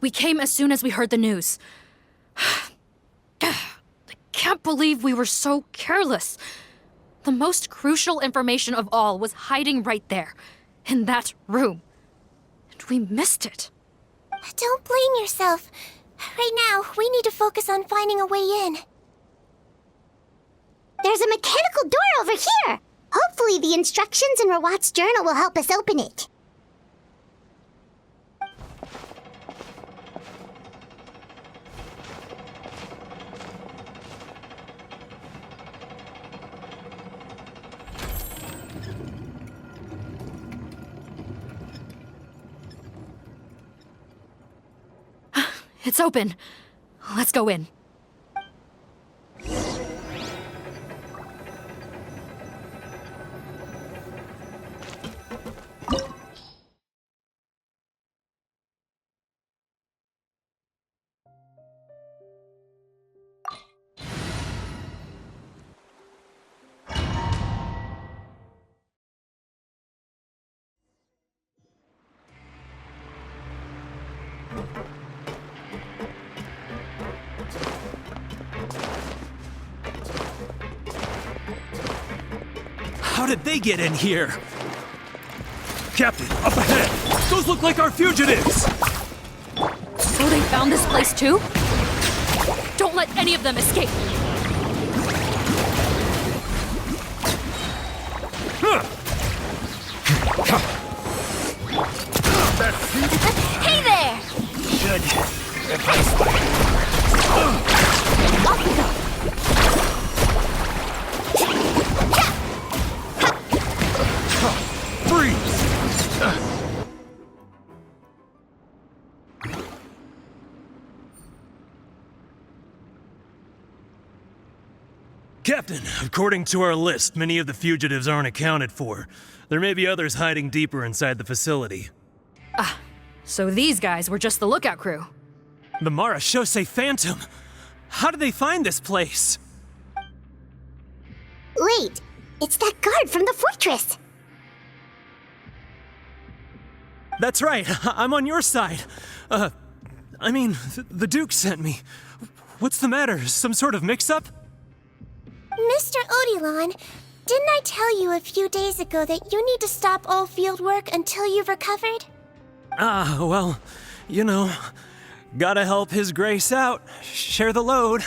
We came as soon as we heard the news. I can't believe we were so careless. The most crucial information of all was hiding right there, in that room. And we missed it. Don't blame yourself. Right now, we need to focus on finding a way in. There's a mechanical door over here! Hopefully the instructions in Rawat's journal will help us open it. It's open. Let's go in. How did they get in here? Captain, up ahead! Those look like our fugitives! So they found this place too? Don't let any of them escape! Hey there! Should replace Off we go! Freeze! Captain, according to our list, many of the fugitives aren't accounted for. There may be others hiding deeper inside the facility. So these guys were just the lookout crew. The Marashose Phantom! How did they find this place? Wait, it's that guard from the fortress! That's right, I'm on your side. The Duke sent me. What's the matter? Some sort of mix-up? Mr. Odilon, didn't I tell you a few days ago that you need to stop all field work until you've recovered? Well, you know, gotta help His Grace out. Share the load.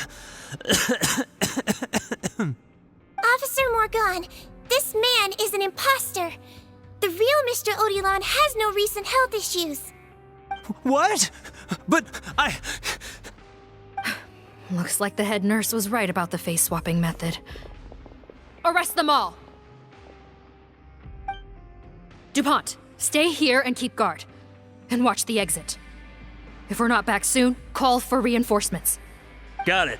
Officer Morgan, this man is an imposter. The real Mr. Odilon has no recent health issues. What? But Looks like the head nurse was right about the face-swapping method. Arrest them all! DuPont, stay here and keep guard. And watch the exit. If we're not back soon, call for reinforcements. Got it.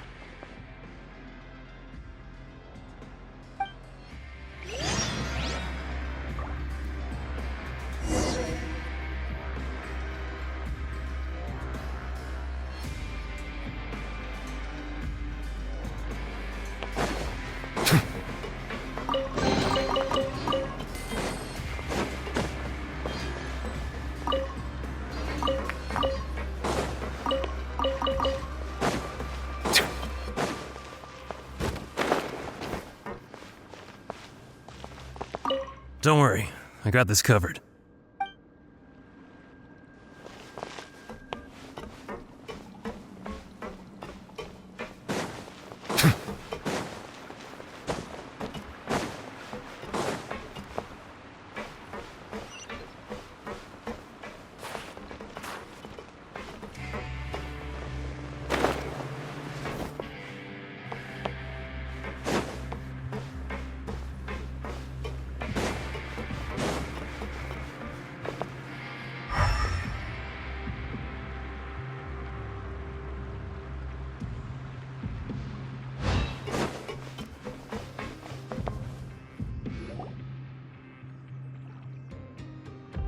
Don't worry, I got this covered.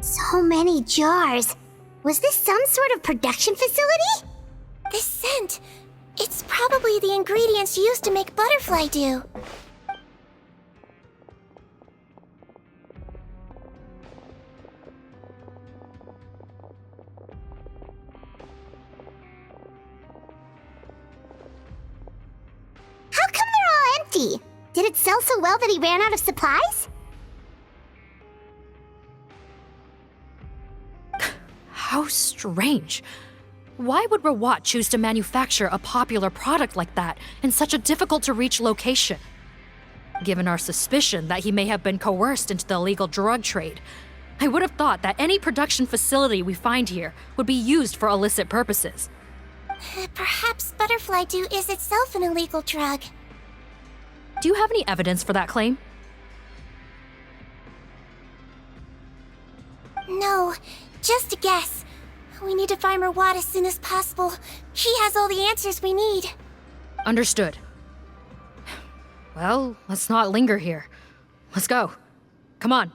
So many jars. Was this some sort of production facility? This scent, it's probably the ingredients used to make butterfly dew. he? Did it sell so well that he ran out of supplies? How strange. Why would Rawat choose to manufacture a popular product like that in such a difficult-to-reach location? Given our suspicion that he may have been coerced into the illegal drug trade, I would have thought that any production facility we find here would be used for illicit purposes. Perhaps butterfly dew is itself an illegal drug. Do you have any evidence for that claim? No, just a guess. We need to find Rawat as soon as possible. He has all the answers we need. Understood. Well, let's not linger here. Let's go. Come on.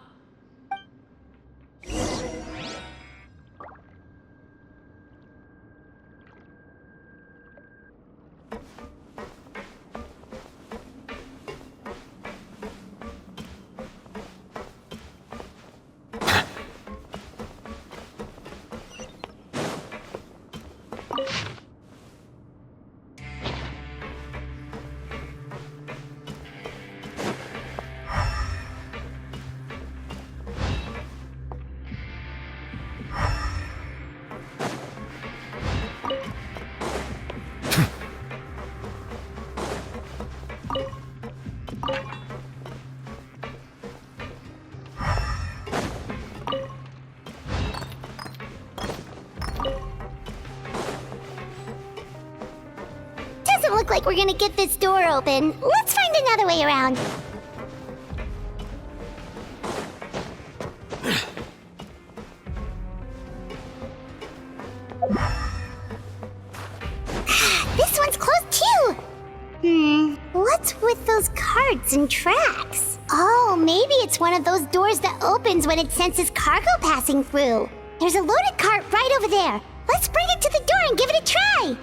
Doesn't look like we're gonna get this door open. Let's find another way around. This one's closed too! What's with those carts and tracks? Oh, maybe it's one of those doors that opens when it senses cargo passing through. There's a loaded cart right over there. Let's bring it to the door and give it a try!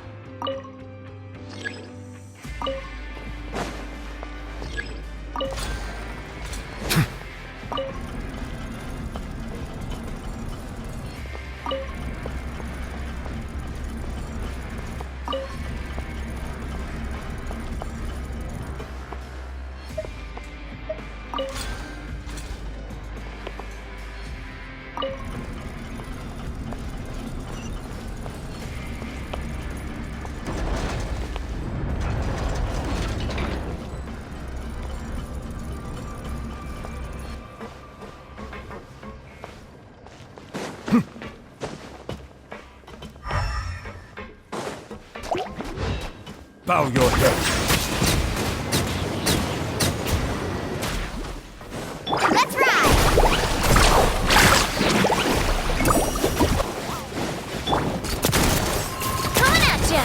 Bow your head. Let's ride! Coming at ya!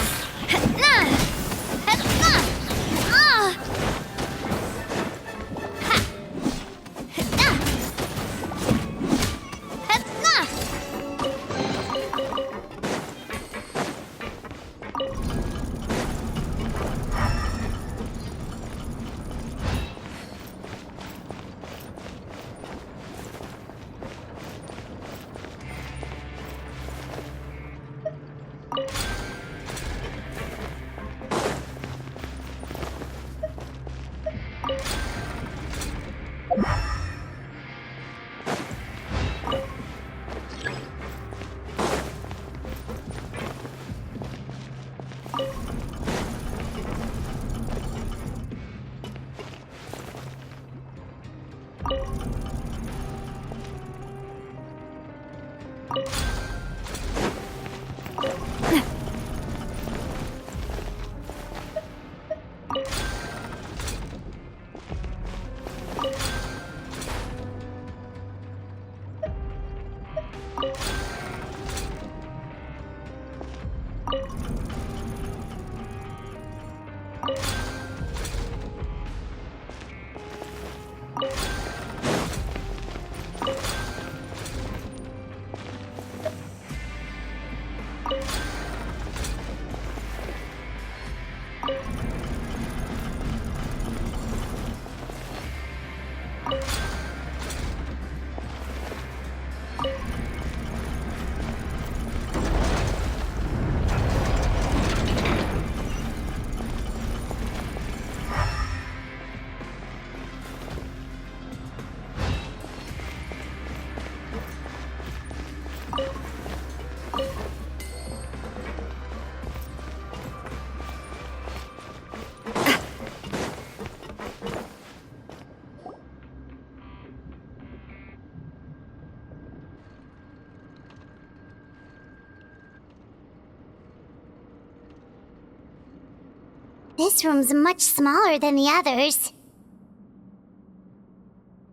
This room's much smaller than the others.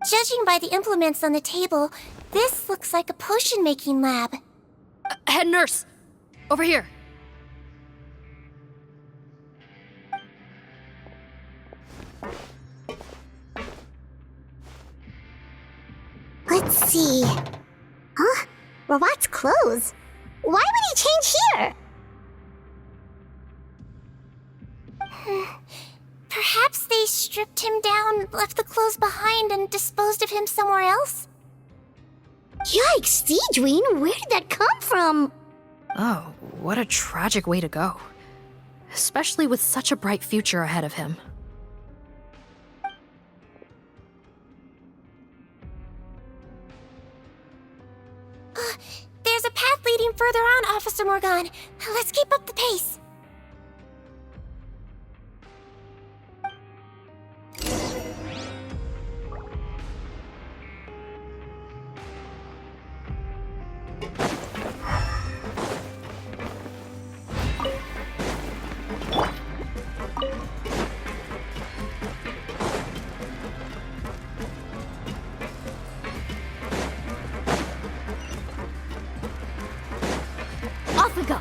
Judging by the implements on the table, this looks like a potion-making lab. Head nurse! Over here! Let's see. Huh? Robot's clothes? Why would he change here? Perhaps they stripped him down, left the clothes behind, and disposed of him somewhere else? Yikes, Deedween, where did that come from? Oh, what a tragic way to go. Especially with such a bright future ahead of him. There's a path leading further on, Officer Morgan. Let's keep up the pace. Off we go.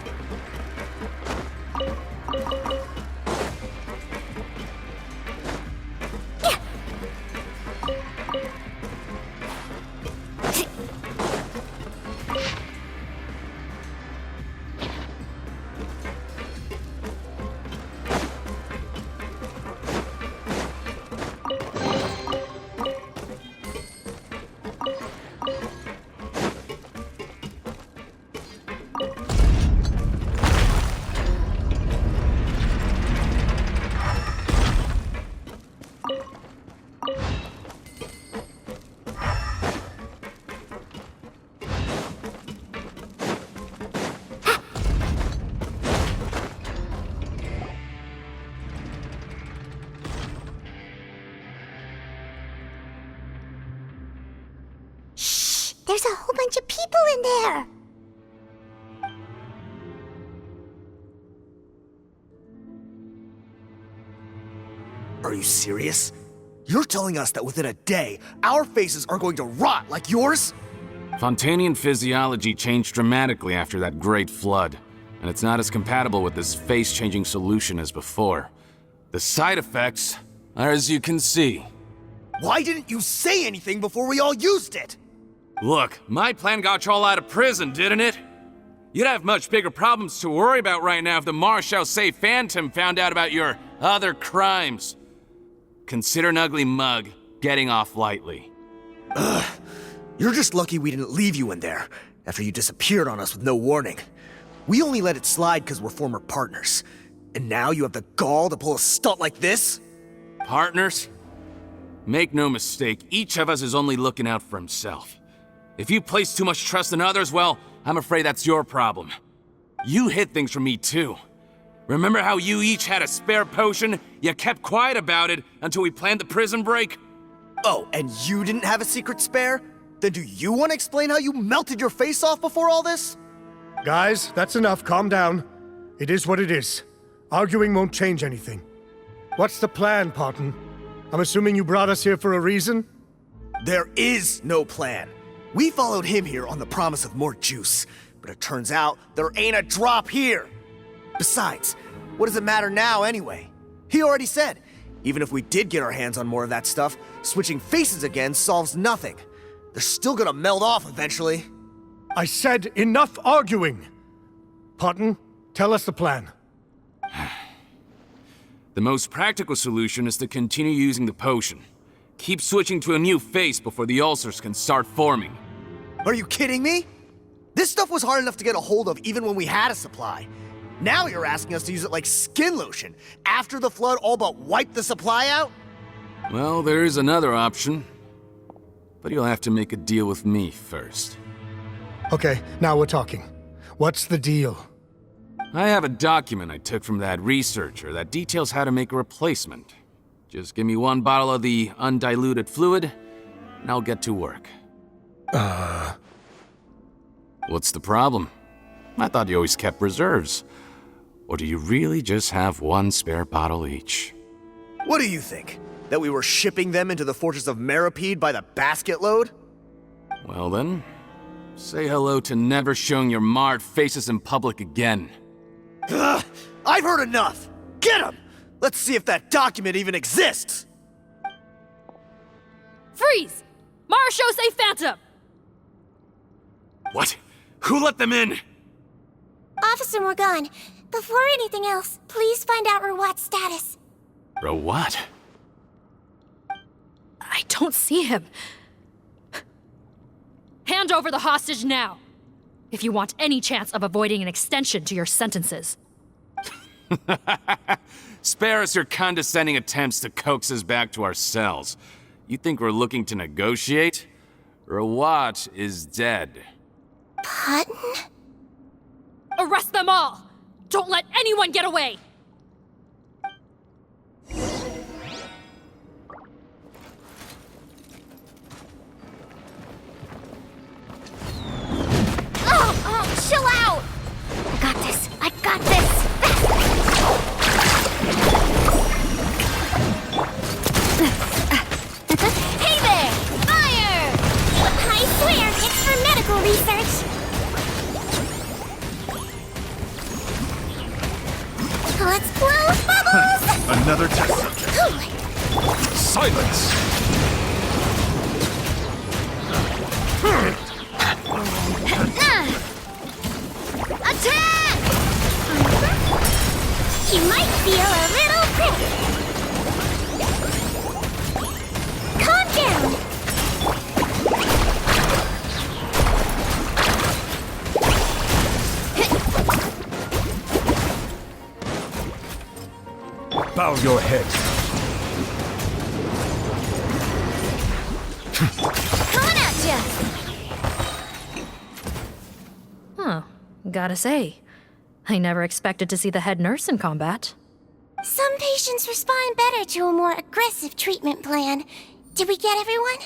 There's a whole bunch of people in there. Are you serious? You're telling us that within a day, our faces are going to rot like yours? Fontanian physiology changed dramatically after that great flood, and it's not as compatible with this face-changing solution as before. The side effects are as you can see. Why didn't you say anything before we all used it? Look, my plan got you all out of prison, didn't it? You'd have much bigger problems to worry about right now if the Marshal Say Phantom found out about your other crimes. Consider an ugly mug getting off lightly. You're just lucky we didn't leave you in there after you disappeared on us with no warning. We only let it slide because we're former partners. And now you have the gall to pull a stunt like this? Partners? Make no mistake, each of us is only looking out for himself. If you place too much trust in others, well, I'm afraid that's your problem. You hid things from me too. Remember how you each had a spare potion? You kept quiet about it until we planned the prison break? Oh, and you didn't have a secret spare? Then do you want to explain how you melted your face off before all this? Guys, that's enough. Calm down. It is what it is. Arguing won't change anything. What's the plan, Parton? I'm assuming you brought us here for a reason? There is no plan. We followed him here on the promise of more juice, but it turns out there ain't a drop here. Besides, what does it matter now anyway? He already said, even if we did get our hands on more of that stuff, switching faces again solves nothing. They're still gonna melt off eventually. I said enough arguing! Parton, tell us the plan. The most practical solution is to continue using the potion. Keep switching to a new face before the ulcers can start forming. Are you kidding me? This stuff was hard enough to get a hold of even when we had a supply. Now you're asking us to use it like skin lotion, after the flood all but wiped the supply out? Well, there is another option. But you'll have to make a deal with me first. Okay, now we're talking. What's the deal? I have a document I took from that researcher that details how to make a replacement. Just give me one bottle of the undiluted fluid, and I'll get to work. What's the problem? I thought you always kept reserves. Or do you really just have one spare bottle each? What do you think? That we were shipping them into the fortress of Meripede by the basket load? Well then, say hello to never showing your marred faces in public again. Ugh, I've heard enough! Get him! Let's see if that document even exists! Freeze! Marshall, say Phantom! What? Who let them in? Officer Morgan, before anything else, please find out Rawat's status. What? I don't see him. Hand over the hostage now, if you want any chance of avoiding an extension to your sentences. Spare us your condescending attempts to coax us back to our cells. You think we're looking to negotiate? Rawat is dead. Putton? Arrest them all! Don't let anyone get away! Oh, chill out! I got this. I got this. Hey there! Fire! I swear, it's for medical research. Let's blow bubbles! Another test subject. Silence! Attack! You might feel a little prick. Calm down. Bow your head. Coming at ya. Huh. Gotta say, I never expected to see the head nurse in combat. Some patients respond better to a more aggressive treatment plan. Did we get everyone?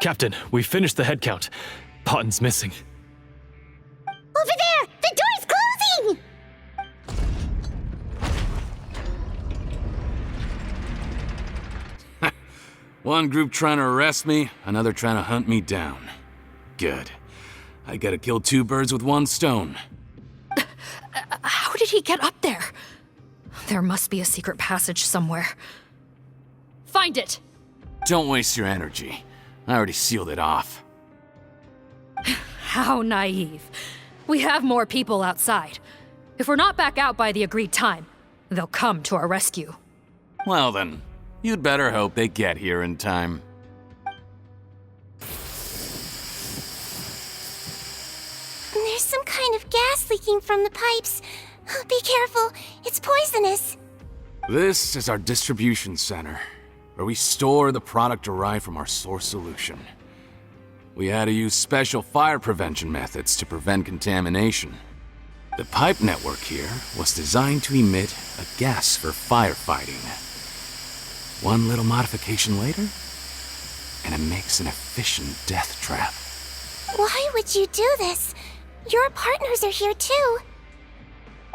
Captain, we finished the head count. Potten's missing. Over there! The door's closing! One group trying to arrest me, another trying to hunt me down. Good. I gotta kill two birds with one stone. How did he get up there? There must be a secret passage somewhere. Find it! Don't waste your energy. I already sealed it off. How naive. We have more people outside. If we're not back out by the agreed time, they'll come to our rescue. Well then, you'd better hope they get here in time. There's some kind of gas leaking from the pipes. Be careful, it's poisonous. This is our distribution center, where we store the product derived from our source solution. We had to use special fire prevention methods to prevent contamination. The pipe network here was designed to emit a gas for firefighting. One little modification later, and it makes an efficient death trap. Why would you do this? Your partners are here too.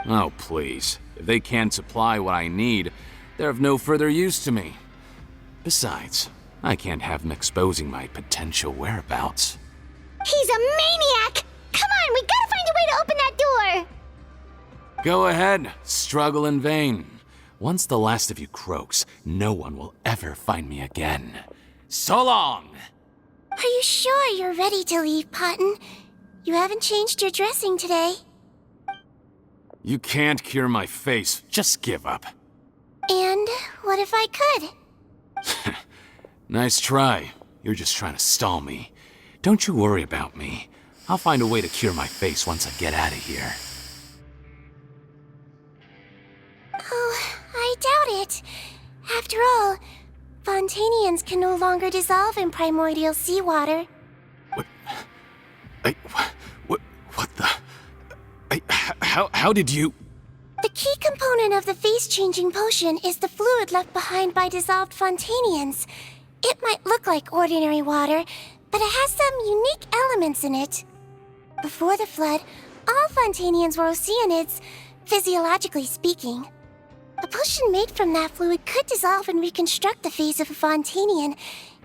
Oh, please. If they can't supply what I need, they're of no further use to me. Besides, I can't have them exposing my potential whereabouts. He's a maniac! Come on, we gotta find a way to open that door! Go ahead, struggle in vain. Once the last of you croaks, no one will ever find me again. So long! Are you sure you're ready to leave, Potton? You haven't changed your dressing today. You can't cure my face, just give up. And what if I could? Nice try. You're just trying to stall me. Don't you worry about me. I'll find a way to cure my face once I get out of here. Oh, I doubt it. After all, Fontanians can no longer dissolve in primordial seawater. What the? How did you? The key component of the face-changing potion is the fluid left behind by dissolved Fontanians. It might look like ordinary water, but it has some unique elements in it. Before the flood, all Fontanians were oceanids, physiologically speaking. A potion made from that fluid could dissolve and reconstruct the face of a Fontanian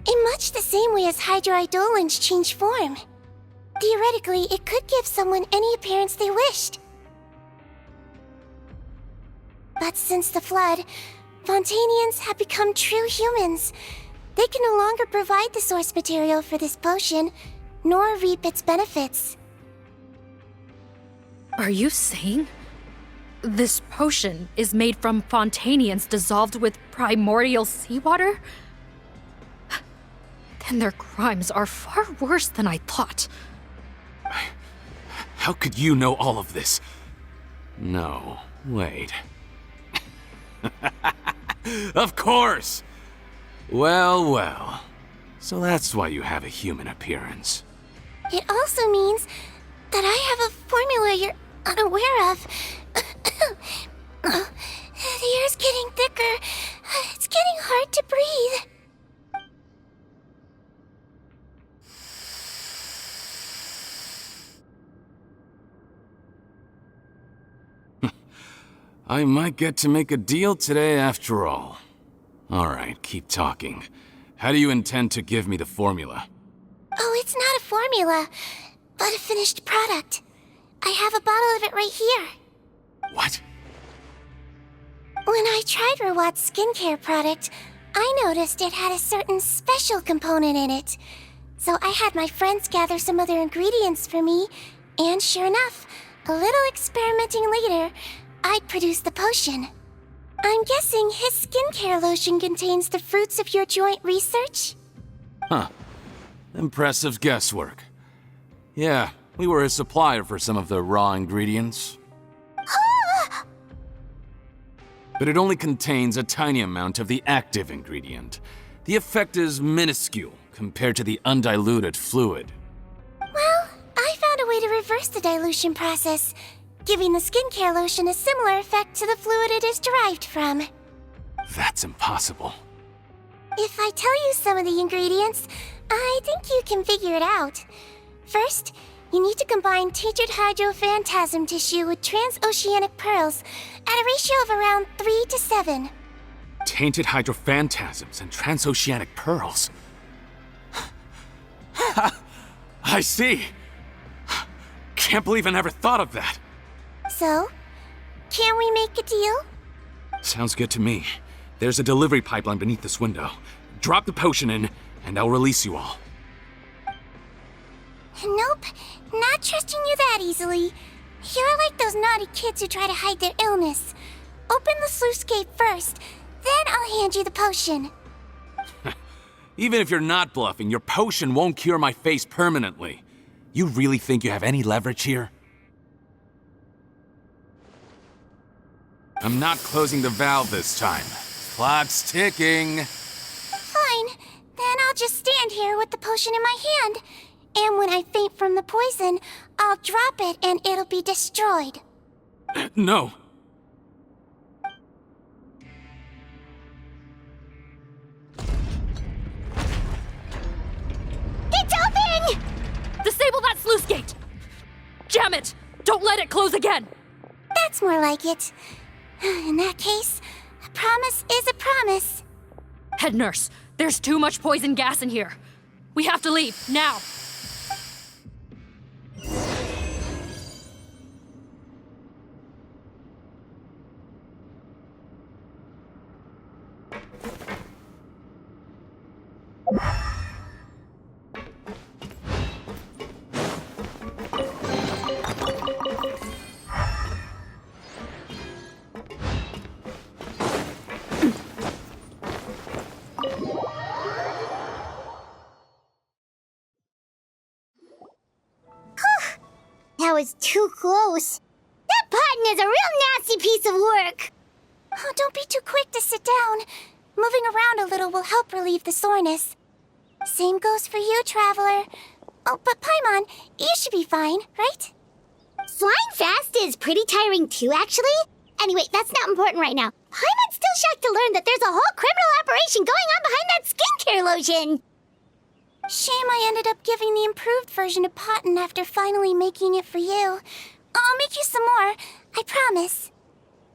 in much the same way as hydroidolins change form. Theoretically, it could give someone any appearance they wished. But since the flood, Fontanians have become true humans. They can no longer provide the source material for this potion, nor reap its benefits. Are you saying this potion is made from Fontanians dissolved with primordial seawater? Then their crimes are far worse than I thought. How could you know all of this? No, wait. Of course! Well, well. So that's why you have a human appearance. It also means that I have a formula you're unaware of. The air's getting thicker. It's getting hard to breathe. I might get to make a deal today after all. Alright, keep talking. How do you intend to give me the formula? Oh, it's not a formula, but a finished product. I have a bottle of it right here. What? When I tried Rawat's skincare product, I noticed it had a certain special component in it. So I had my friends gather some other ingredients for me, and sure enough, a little experimenting later, I'd produced the potion. I'm guessing his skincare lotion contains the fruits of your joint research? Huh. Impressive guesswork. Yeah, we were his supplier for some of the raw ingredients. But it only contains a tiny amount of the active ingredient. The effect is minuscule compared to the undiluted fluid. Well, I found a way to reverse the dilution process, giving the skincare lotion a similar effect to the fluid it is derived from. That's impossible. If I tell you some of the ingredients, I think you can figure it out. First, you need to combine tainted hydrophantasm tissue with transoceanic pearls at a ratio of around 3 to 7. Tainted hydrophantasms and transoceanic pearls. I see. Can't believe I never thought of that. So, can we make a deal? Sounds good to me. There's a delivery pipeline beneath this window. Drop the potion in, and I'll release you all. Nope, not trusting you that easily. You're like those naughty kids who try to hide their illness. Open the sluice gate first, then I'll hand you the potion. Even if you're not bluffing, your potion won't cure my face permanently. You really think you have any leverage here? I'm not closing the valve this time. Clock's ticking. Fine, then I'll just stand here with the potion in my hand. And when I faint from the poison, I'll drop it and it'll be destroyed. No. It's open! Disable that sluice gate! Jam it! Don't let it close again! That's more like it. In that case, a promise is a promise. Head nurse, there's too much poison gas in here. We have to leave, now! That was too close. That Potton is a real nasty piece of work. Oh, don't be too quick to sit down. Moving around a little will help relieve the soreness. Same goes for you, Traveler. Oh, but Paimon, you should be fine, right? Flying fast is pretty tiring too, actually. Anyway, that's not important right now. Paimon's still shocked to learn that there's a whole criminal operation going on behind that skincare lotion. Shame I ended up giving the improved version to Potton after finally making it for you. I'll make you some more. I promise.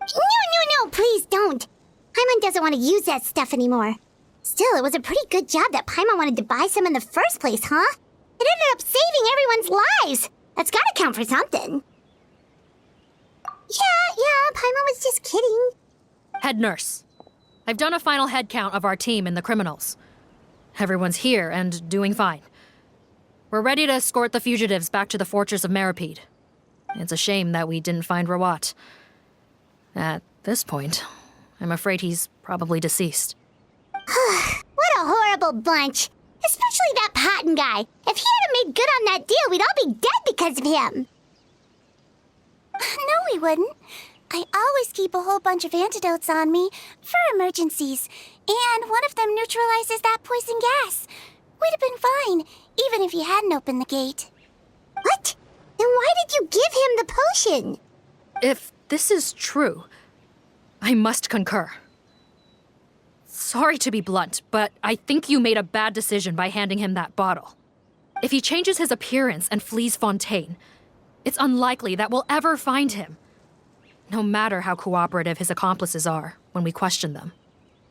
No, please don't. Paimon doesn't want to use that stuff anymore. Still, it was a pretty good job that Paimon wanted to buy some in the first place, huh? It ended up saving everyone's lives. That's gotta count for something. Yeah, Paimon was just kidding. Head nurse, I've done a final head count of our team and the criminals. Everyone's here and doing fine. We're ready to escort the fugitives back to the fortress of Meripede. It's a shame that we didn't find Rawat. At this point, I'm afraid he's probably deceased. What a horrible bunch. Especially that Patton guy. If he hadn't made good on that deal, we'd all be dead because of him. No, we wouldn't. I always keep a whole bunch of antidotes on me for emergencies, and one of them neutralizes that poison gas. We'd have been fine, even if you hadn't opened the gate. What? Then why did you give him the potion? If this is true, I must concur. Sorry to be blunt, but I think you made a bad decision by handing him that bottle. If he changes his appearance and flees Fontaine, it's unlikely that we'll ever find him. No matter how cooperative his accomplices are when we question them.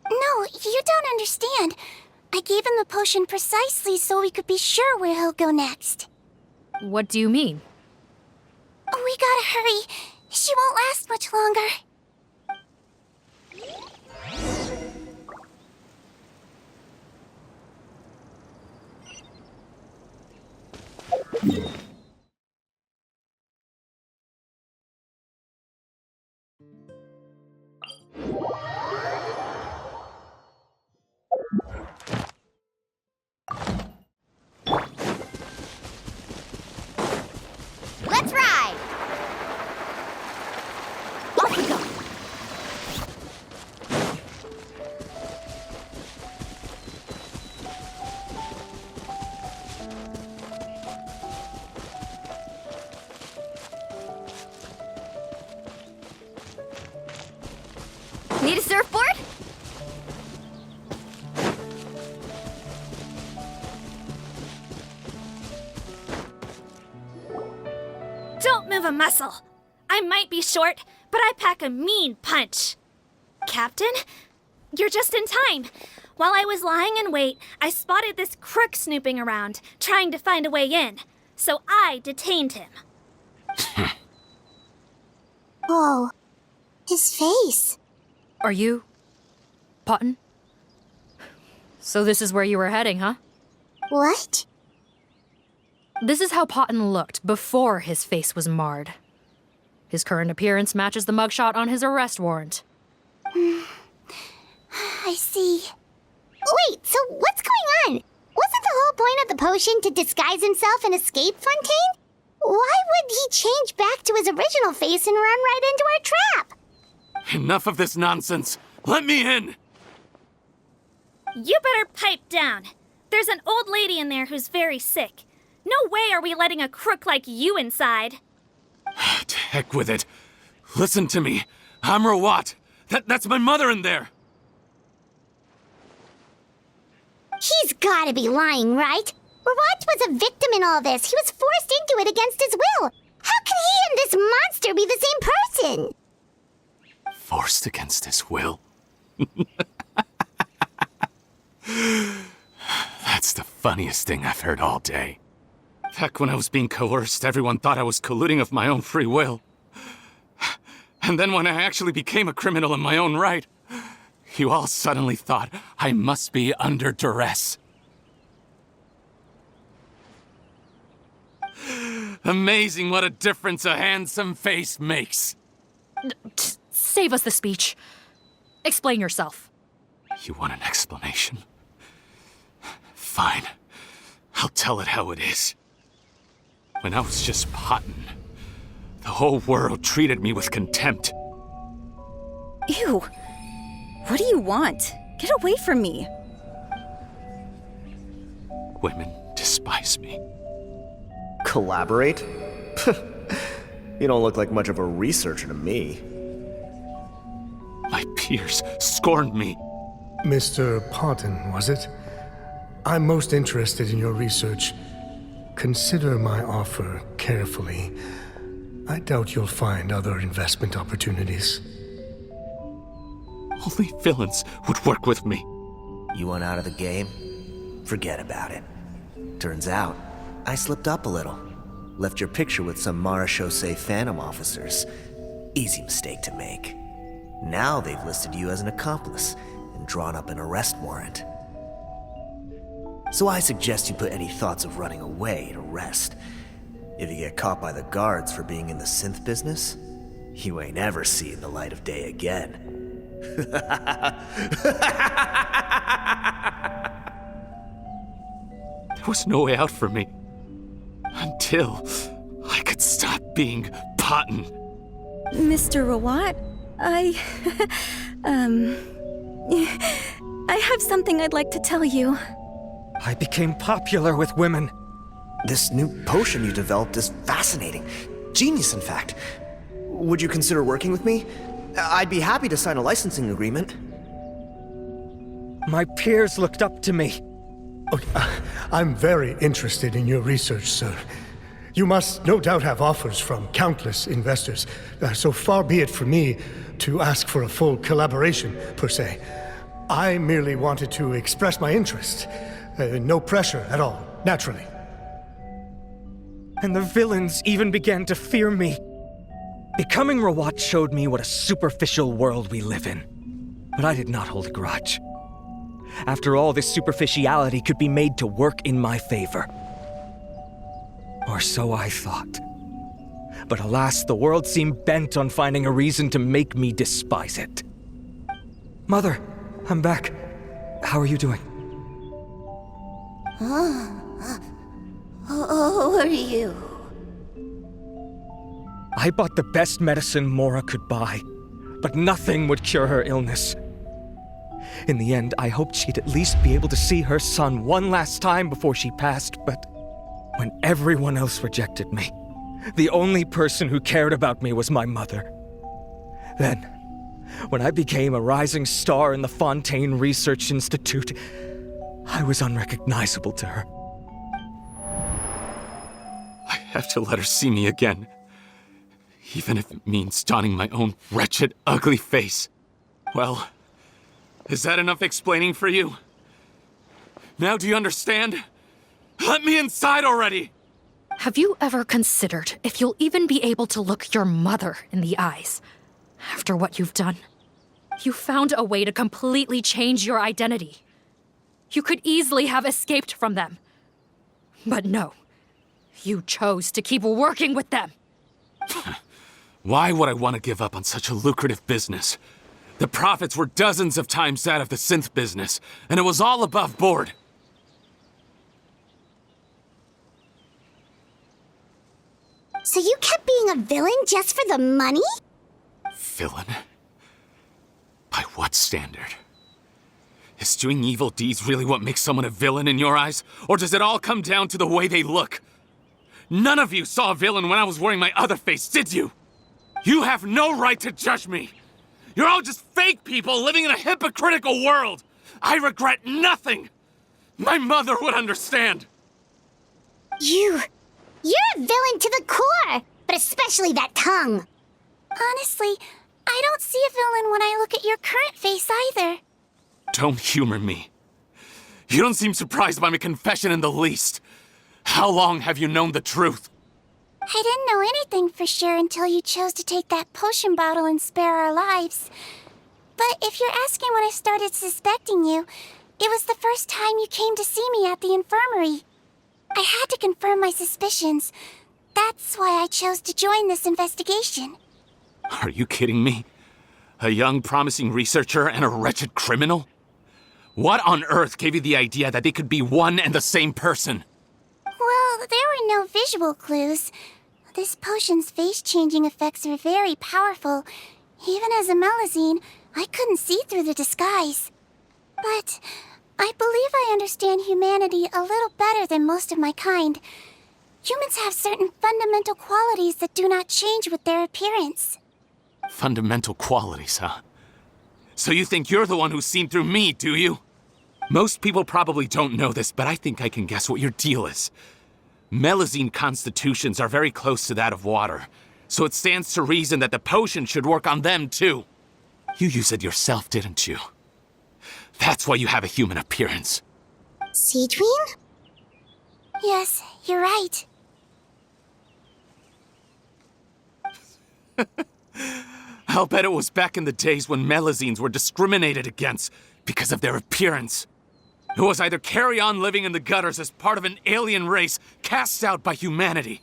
No, you don't understand. I gave him the potion precisely so we could be sure where he'll go next. What do you mean? We gotta hurry. She won't last much longer. Let's ride! Off we go! Need a surfboard? Don't move a muscle. I might be short, but I pack a mean punch. Captain, you're just in time. While I was lying in wait, I spotted this crook snooping around, trying to find a way in. So I detained him. Whoa. His face. Are you... Potton? So this is where you were heading, huh? What? This is how Potton looked before his face was marred. His current appearance matches the mugshot on his arrest warrant. I see. Wait, so what's going on? Wasn't the whole point of the potion to disguise himself and escape Fontaine? Why would he change back to his original face and run right into our trap? Enough of this nonsense. Let me in! You better pipe down. There's an old lady in there who's very sick. No way are we letting a crook like you inside. To heck with it. Listen to me. I'm Rawat. That's my mother in there. He's gotta be lying, right? Rawat was a victim in all this. He was forced into it against his will. How can he and this monster be the same person? Forced against his will? That's the funniest thing I've heard all day. Back when I was being coerced, everyone thought I was colluding of my own free will. And then when I actually became a criminal in my own right, you all suddenly thought I must be under duress. Amazing what a difference a handsome face makes. Save us the speech. Explain yourself. You want an explanation? Fine. I'll tell it how it is. When I was just Potton, the whole world treated me with contempt. Ew. What do you want? Get away from me. Women despise me. Collaborate? You don't look like much of a researcher to me. My peers scorned me. Mr. Potton, was it? I'm most interested in your research. Consider my offer carefully. I doubt you'll find other investment opportunities. Only villains would work with me. You want out of the game? Forget about it. Turns out, I slipped up a little. Left your picture with some Marechaussee Phantom officers. Easy mistake to make. Now they've listed you as an accomplice and drawn up an arrest warrant. So I suggest you put any thoughts of running away to rest. If you get caught by the guards for being in the synth business, you ain't ever seeing the light of day again. There was no way out for me. Until I could stop being Potton. Mr. Rawat, I have something I'd like to tell you. I became popular with women. This new potion you developed is fascinating. Genius, in fact. Would you consider working with me? I'd be happy to sign a licensing agreement. My peers looked up to me. I'm very interested in your research, sir. You must no doubt have offers from countless investors, so far be it from me to ask for a full collaboration, per se. I merely wanted to express my interest. No pressure at all, naturally. And the villains even began to fear me. Becoming Rawat showed me what a superficial world we live in. But I did not hold a grudge. After all, this superficiality could be made to work in my favor. Or so I thought. But alas, the world seemed bent on finding a reason to make me despise it. Mother, I'm back. How are you doing? Who are you? I bought the best medicine Mora could buy, but nothing would cure her illness. In the end, I hoped she'd at least be able to see her son one last time before she passed, but when everyone else rejected me, the only person who cared about me was my mother. Then, when I became a rising star in the Fontaine Research Institute, I was unrecognizable to her. I have to let her see me again. Even if it means donning my own wretched, ugly face. Well, is that enough explaining for you? Now do you understand? Let me inside already! Have you ever considered if you'll even be able to look your mother in the eyes after what you've done? You found a way to completely change your identity. You could easily have escaped from them. But no, you chose to keep working with them. Why would I want to give up on such a lucrative business? The profits were dozens of times that of the synth business, and it was all above board. So you kept being a villain just for the money? Villain? By what standard? Is doing evil deeds really what makes someone a villain in your eyes? Or does it all come down to the way they look? None of you saw a villain when I was wearing my other face, did you? You have no right to judge me! You're all just fake people living in a hypocritical world! I regret nothing! My mother would understand! You're a villain to the core! But especially that tongue! Honestly, I don't see a villain when I look at your current face either. Don't humor me. You don't seem surprised by my confession in the least. How long have you known the truth? I didn't know anything for sure until you chose to take that potion bottle and spare our lives. But if you're asking when I started suspecting you, it was the first time you came to see me at the infirmary. I had to confirm my suspicions. That's why I chose to join this investigation. Are you kidding me? A young, promising researcher and a wretched criminal? What on earth gave you the idea that they could be one and the same person? Well, there were no visual clues. This potion's face-changing effects are very powerful. Even as a Melusine, I couldn't see through the disguise. But I believe I understand humanity a little better than most of my kind. Humans have certain fundamental qualities that do not change with their appearance. Fundamental qualities, huh? So you think you're the one who's seen through me, do you? Most people probably don't know this, but I think I can guess what your deal is. Melusine constitutions are very close to that of water, So it stands to reason that the potion should work on them too. You used it yourself, didn't you? That's why you have a human appearance. Seedween? Yes, you're right. I'll bet it was back in the days when Melazines were discriminated against because of their appearance. It was either carry on living in the gutters as part of an alien race cast out by humanity,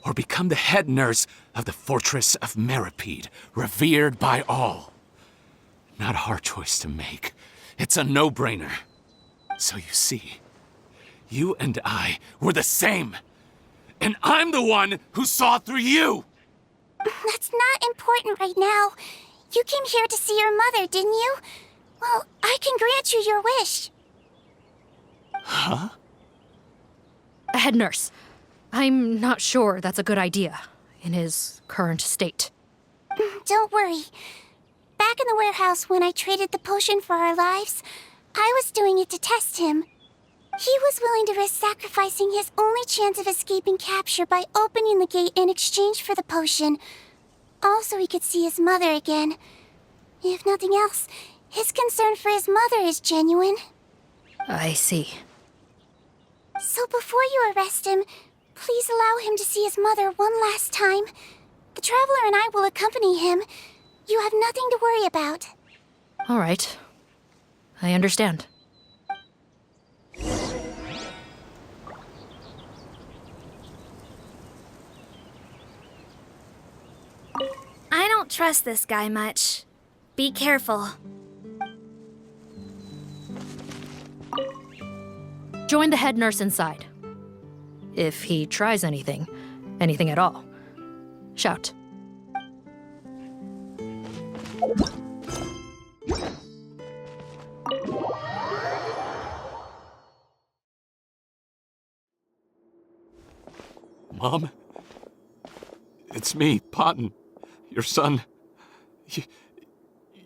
or become the head nurse of the fortress of Meripede, revered by all. Not a hard choice to make. It's a no-brainer. So you see, you and I were the same. And I'm the one who saw through you! That's not important right now. You came here to see your mother, didn't you? Well, I can grant you your wish. Huh? Head nurse, I'm not sure that's a good idea in his current state. Don't worry. Back in the warehouse when I traded the potion for our lives, I was doing it to test him. He was willing to risk sacrificing his only chance of escaping capture by opening the gate in exchange for the potion. Also, he could see his mother again. If nothing else, his concern for his mother is genuine. I see. So before you arrest him, please allow him to see his mother one last time. The Traveler and I will accompany him. You have nothing to worry about. All right. I understand. I don't trust this guy much. Be careful. Join the head nurse inside. If he tries anything at all, shout. Mom? It's me, Potton, your son.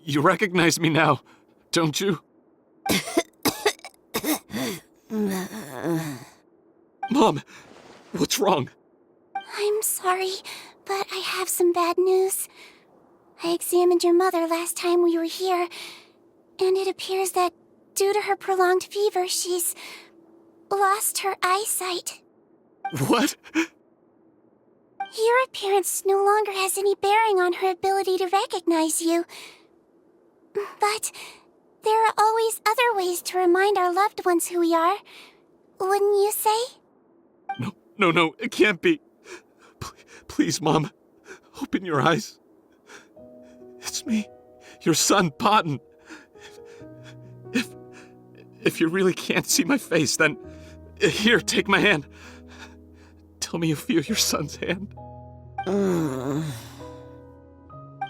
You recognize me now, don't you? Mom, what's wrong? I'm sorry, but I have some bad news. I examined your mother last time we were here, and it appears that due to her prolonged fever, she's lost her eyesight. What? Your appearance no longer has any bearing on her ability to recognize you. But there are always other ways to remind our loved ones who we are. Wouldn't you say? No, it can't be. Please, Mom, open your eyes. It's me, your son, Potton. If you really can't see my face, then here, take my hand. Tell me you feel your son's hand.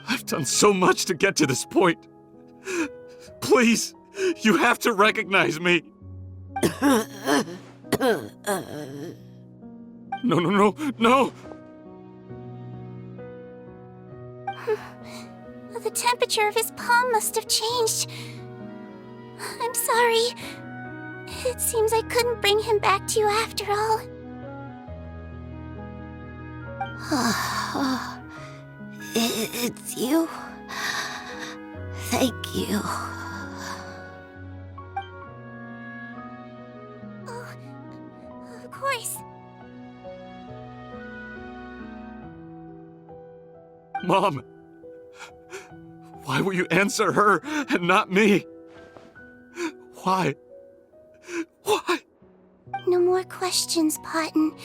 I've done so much to get to this point. Please, you have to recognize me. No. The temperature of his palm must have changed. I'm sorry. It seems I couldn't bring him back to you after all. It's you. Thank you. Oh, of course. Mom, why will you answer her and not me? Why? No more questions, Potton.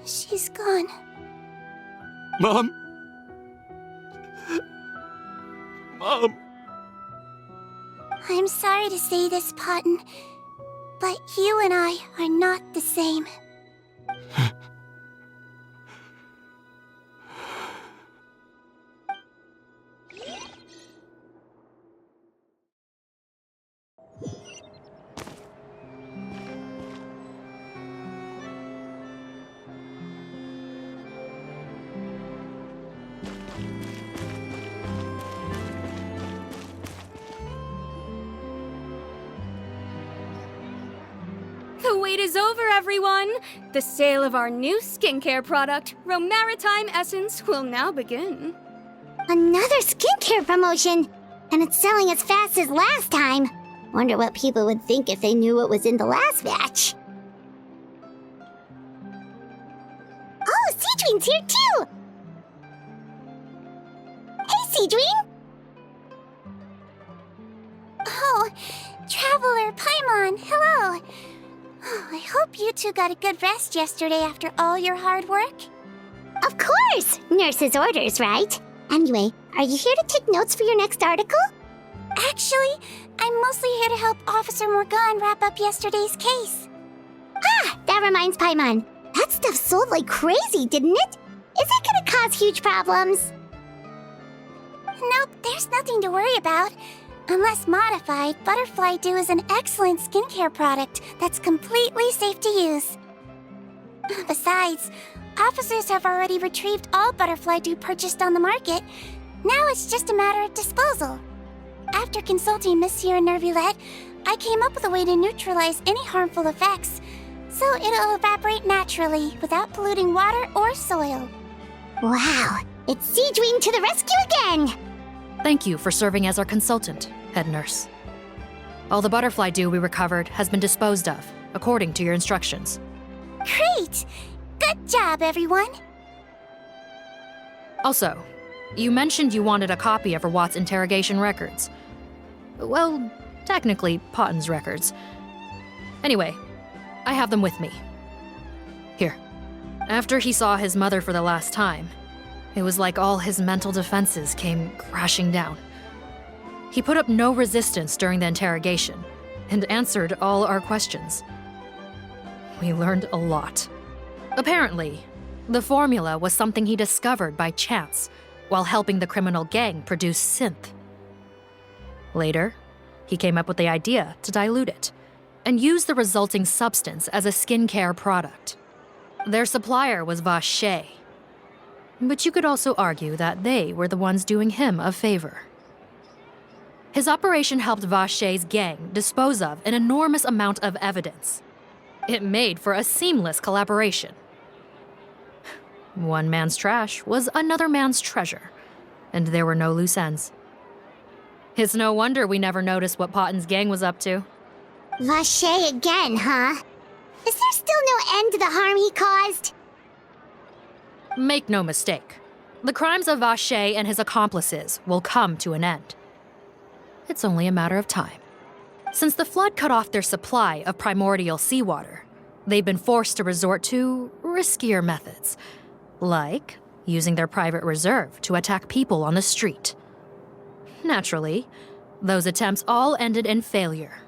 She's gone. Mom? I'm sorry to say this, Potton, but you and I are not the same. The wait is over, everyone! The sale of our new skincare product, Romaritime Essence, will now begin. Another skincare promotion! And it's selling as fast as last time. Wonder what people would think if they knew what was in the last batch. Oh, Seedween's here too! Hey, Seedween! Oh, Traveler Paimon, hello! Oh, I hope you two got a good rest yesterday after all your hard work. Of course! Nurse's orders, right? Anyway, are you here to take notes for your next article? Actually, I'm mostly here to help Officer Morgan wrap up yesterday's case. Ah, that reminds Paimon. That stuff sold like crazy, didn't it? Is it gonna cause huge problems? Nope, there's nothing to worry about. Unless modified, Butterfly Dew is an excellent skincare product that's completely safe to use. Besides, officers have already retrieved all Butterfly Dew purchased on the market. Now it's just a matter of disposal. After consulting Monsieur Nervulette, I came up with a way to neutralize any harmful effects, so it'll evaporate naturally without polluting water or soil. Wow, it's Seedween to the rescue again! Thank you for serving as our consultant, head nurse. All the butterfly dew we recovered has been disposed of, according to your instructions. Great! Good job, everyone! Also, you mentioned you wanted a copy of Rawat's interrogation records. Well, technically, Potten's records. Anyway, I have them with me. Here. After he saw his mother for the last time, it was like all his mental defenses came crashing down. He put up no resistance during the interrogation and answered all our questions. We learned a lot. Apparently, the formula was something he discovered by chance while helping the criminal gang produce synth. Later, he came up with the idea to dilute it and use the resulting substance as a skincare product. Their supplier was Vache, but you could also argue that they were the ones doing him a favor. His operation helped Vache's gang dispose of an enormous amount of evidence. It made for a seamless collaboration. One man's trash was another man's treasure, and there were no loose ends. It's no wonder we never noticed what Potten's gang was up to. Vache again, huh? Is there still no end to the harm he caused? Make no mistake, the crimes of Vache and his accomplices will come to an end. It's only a matter of time. Since the flood cut off their supply of primordial seawater, they've been forced to resort to riskier methods, like using their private reserve to attack people on the street. Naturally, those attempts all ended in failure.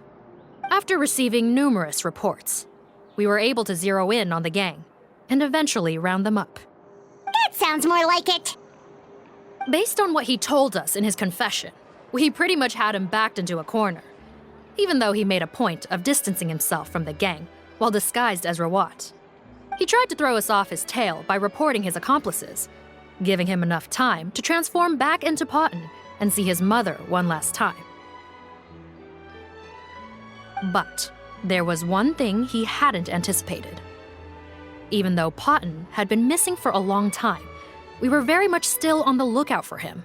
After receiving numerous reports, we were able to zero in on the gang and eventually round them up. That sounds more like it. Based on what he told us in his confession, we pretty much had him backed into a corner, even though he made a point of distancing himself from the gang while disguised as Rawat. He tried to throw us off his tail by reporting his accomplices, giving him enough time to transform back into Potten and see his mother one last time. But there was one thing he hadn't anticipated. Even though Potten had been missing for a long time, we were very much still on the lookout for him.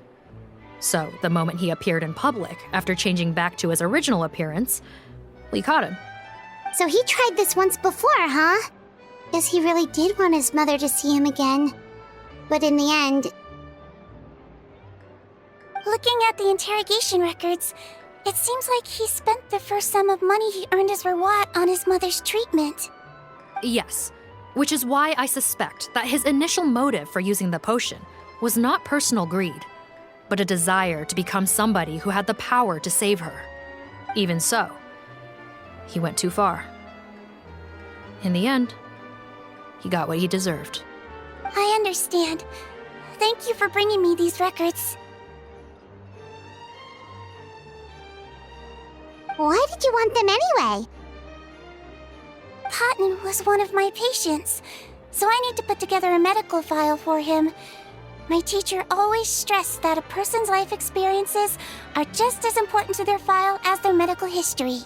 So the moment he appeared in public after changing back to his original appearance, we caught him. So he tried this once before, huh? Guess he really did want his mother to see him again. But in the end... Looking at the interrogation records, it seems like he spent the first sum of money he earned as Rawat on his mother's treatment. Yes, which is why I suspect that his initial motive for using the potion was not personal greed, but a desire to become somebody who had the power to save her. Even so, he went too far. In the end, he got what he deserved. I understand. Thank you for bringing me these records. Why did you want them anyway? Potten was one of my patients, so I need to put together a medical file for him. My teacher always stressed that a person's life experiences are just as important to their file as their medical history.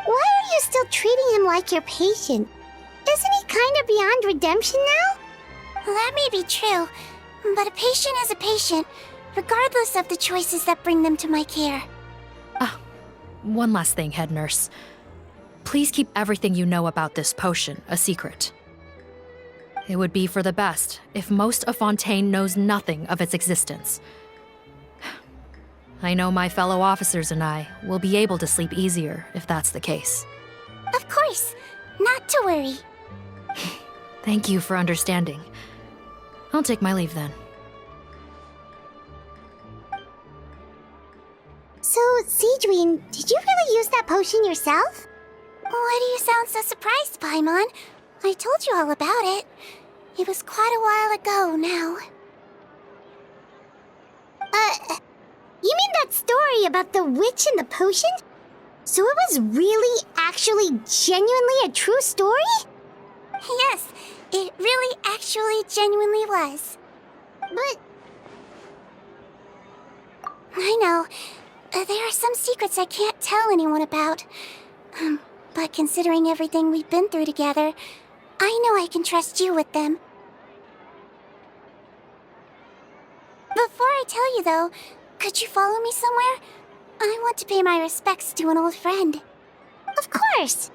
Why are you still treating him like your patient? Isn't he kind of beyond redemption now? That may be true, but a patient is a patient, regardless of the choices that bring them to my care. One last thing, head nurse. Please keep everything you know about this potion a secret. It would be for the best if most of Fontaine knows nothing of its existence. I know my fellow officers and I will be able to sleep easier if that's the case. Of course, not to worry. Thank you for understanding. I'll take my leave then. So, Cedrine, did you really use that potion yourself? Why do you sound so surprised, Paimon? I told you all about it. It was quite a while ago now. You mean that story about the witch and the potion? So it was really, actually, genuinely a true story? Yes, it really actually genuinely was. But... I know. There are some secrets I can't tell anyone about. But considering everything we've been through together, I know I can trust you with them. Before I tell you, though, could you follow me somewhere? I want to pay my respects to an old friend. Of course!